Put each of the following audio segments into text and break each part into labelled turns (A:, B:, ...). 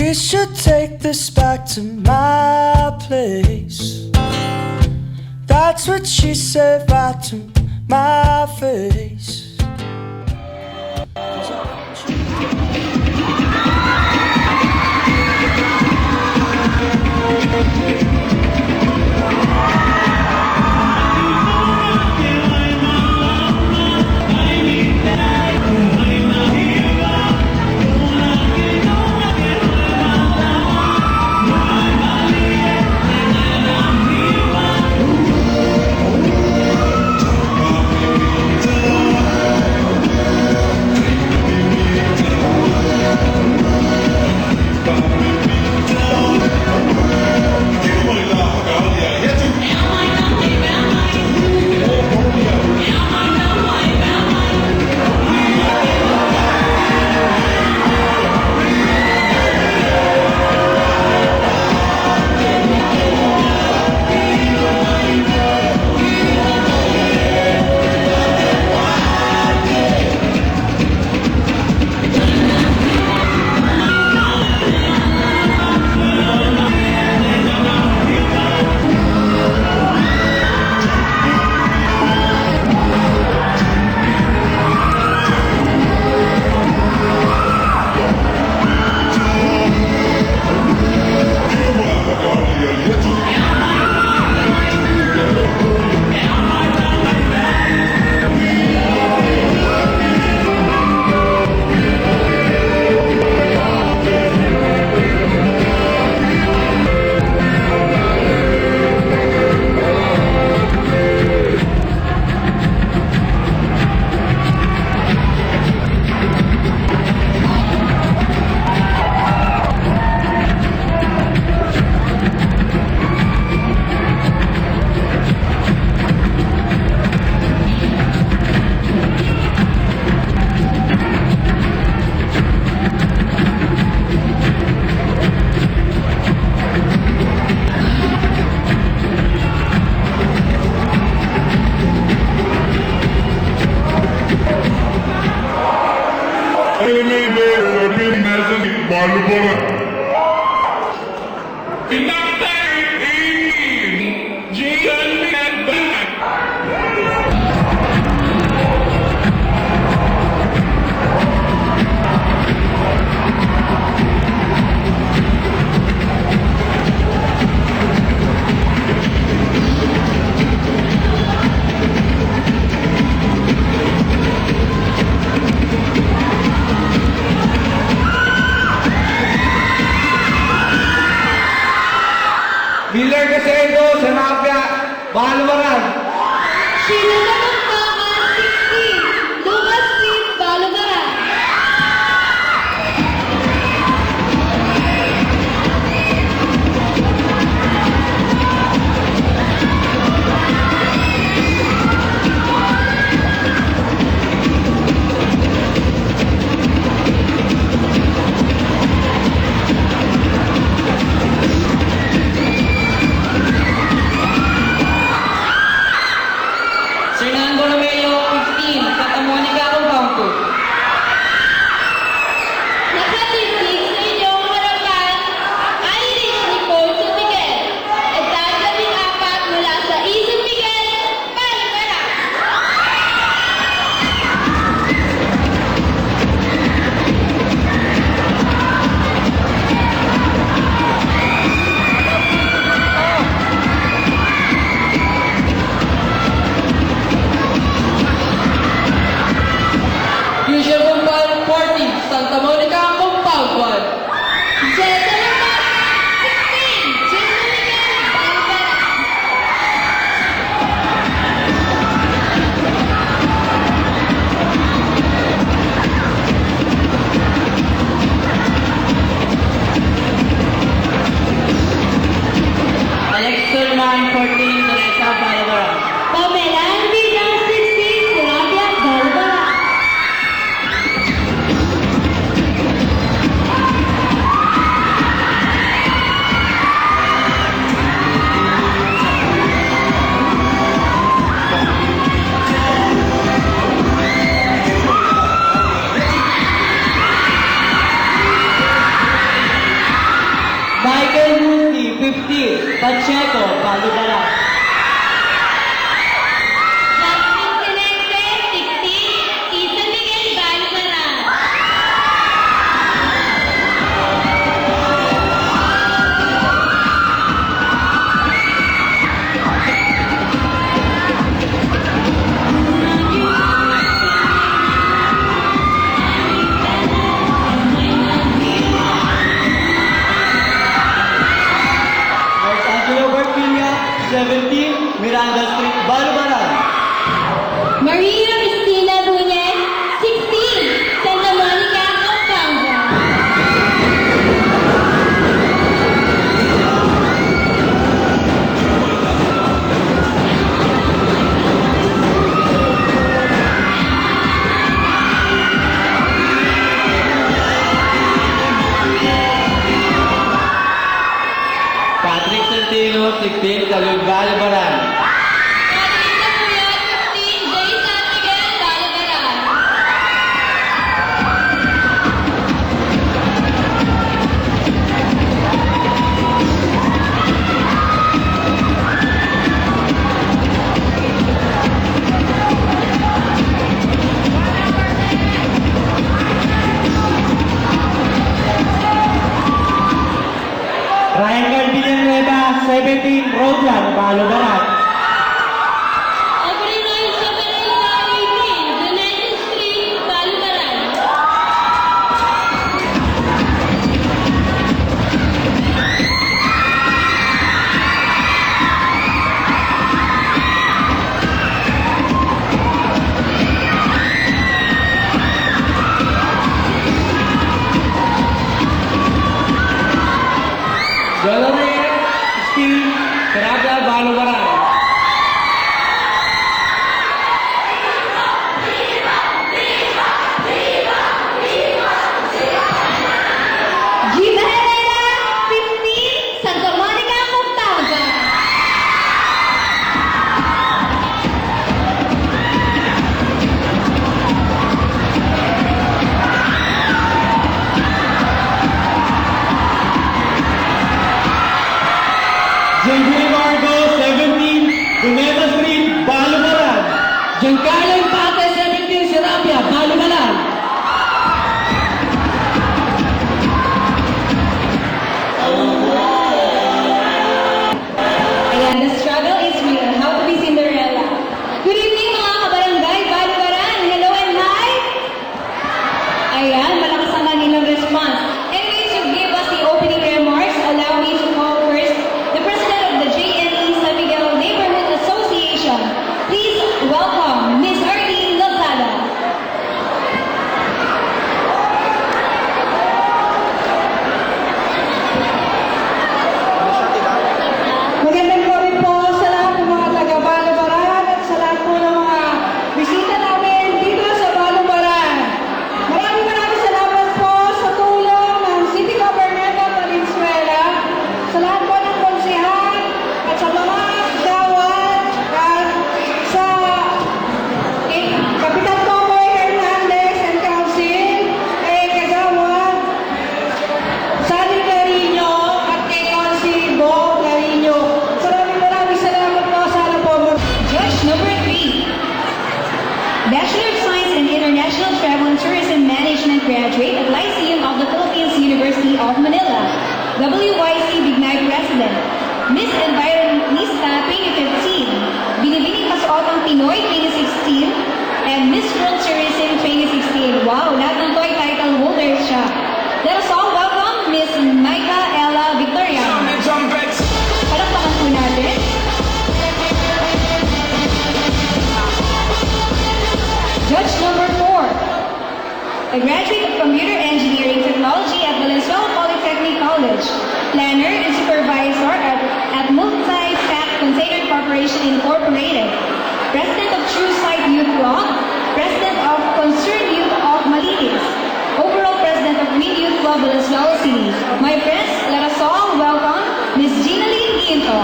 A: We should take this back to my place. That's what she said right to my face.
B: Miller Casedo, Sanapia, Baluwaran.
C: Sheila Nagpaka, 60, Lucas Street, Baluwaran.
D: Sir Pacheco, Balubaran.
C: Jasmine Celeste, 16, San Miguel, Balubaran.
D: Arcangelo Barquilla, 17, Miranda Street, Balubaran.
C: Maria Cristina Nunez, 16, Santa Monica, Pampanga.
D: Patrick Santino, 16, Talud, Balubaran.
C: Patricia Puyat, 15, Joy San Miguel, Balubaran.
D: Ryan Guard Villanueva, 17, Roadrun, Balubaran.
C: Abrinoy Sabanilla, 18, United Street, Balubaran.
B: Dolores, 16, Sarabia, Balubaran.
C: Gina Herrera, 15, Santa Monica, Pampanga.
D: JJ Margo, 17, Cuneta Street, Balubaran.
B: Giancarlo Impate, 17, Sarabia, Balubaran.
C: Ayan, the struggle is real. How to be Cinderella. Good evening mga kabarangay, Balubaran. Hello and hi. Ayan, malakas ang kanilang response. Anyways, to give us the opening remarks, allow me to call first the president of the JNE San Miguel Neighborhood Association. Please welcome Ms. Arlene Lozada.
E: Magandang gabi po sa lahat ng mga taga-Balubaran at sa lahat po ng mga bisita namin dito sa Balubaran. Maraming salamat po sa tulong ng City Government Valenzuela, sa lahat po ng konsehan at sa mga gawad at sa Kapitan Tomoy Hernandez and Council, kagawad Sally Carino at kay Council Bo Carino. Maraming salamat po. Sana po
C: Judge number 3. Bachelor of Science in International Travel and Tourism Management graduate at Lyceum of the Philippines University of Manila. WYC Bignay President. Miss Environista 2015. Binibining Kasuotang Pinoy 2016. And Miss World Tourism 2016. Wow, lahat ng toy title holders siya. Let us all welcome Miss Maika Ella Victoria. Palakpakan po natin. Judge number 4. A graduate of Computer Engineering Technology at Valenzuela Polytechnic College. Planner and Supervisor at Multi-Stack Container Corporation Incorporated. President of True Sight Youth Club. President of Concerned Youth of Malinis. Overall President of Green Youth Club Valenzuela City. My friends, let us all welcome Ms. Gina Lee Ginto.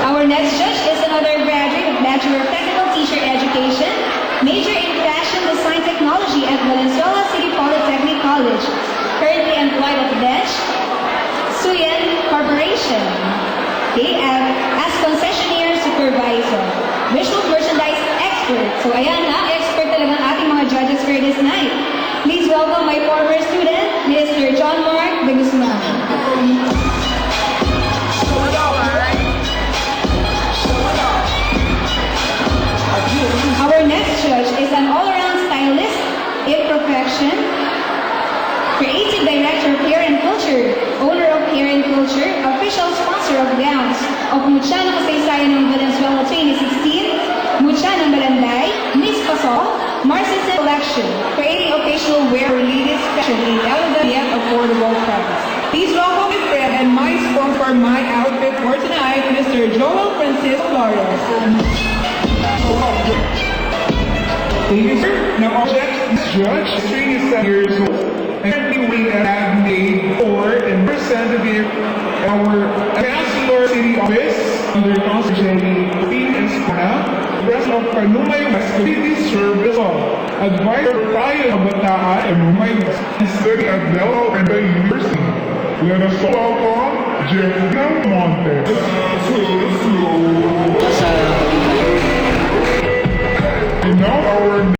C: Our next judge is another graduate of Bachelor of Technical Teacher Education, major in Fashion Design Technology at Valenzuela City Polytechnic College. currently employed at the bench, Suyan Corporation. Okay, as concessionaire supervisor, visual merchandise expert. So ayan na, expert talaga ang ating mga judges for this night. Please welcome my former student, Mr. John Mark de Guzman. Our next judge is an all-around stylist in perfection, creative director of Hair and Culture, owner of Hair and Culture, official sponsor of gowns of Mucha ng Kasaysayan ng Valenzuela 2016, Mucha ng Balanday, Miss Pasol, Marcisen Collection, creating occasional wear for ladies fashion in elegant yet affordable price.
E: Please welcome my friend and my sponsor, my outfit for tonight, Mr. Joel Francisco Flores.
F: Thank you, sir. Now, our next judge is 27 years old and currently we have made for and representative our Councilor City Office under Councilor Jenny Espana, President of Kanumay West Community Service Advisor tayo ng Bataan and Kanumay West Study at Bell and the University. Let us welcome Jeff Montes. And now our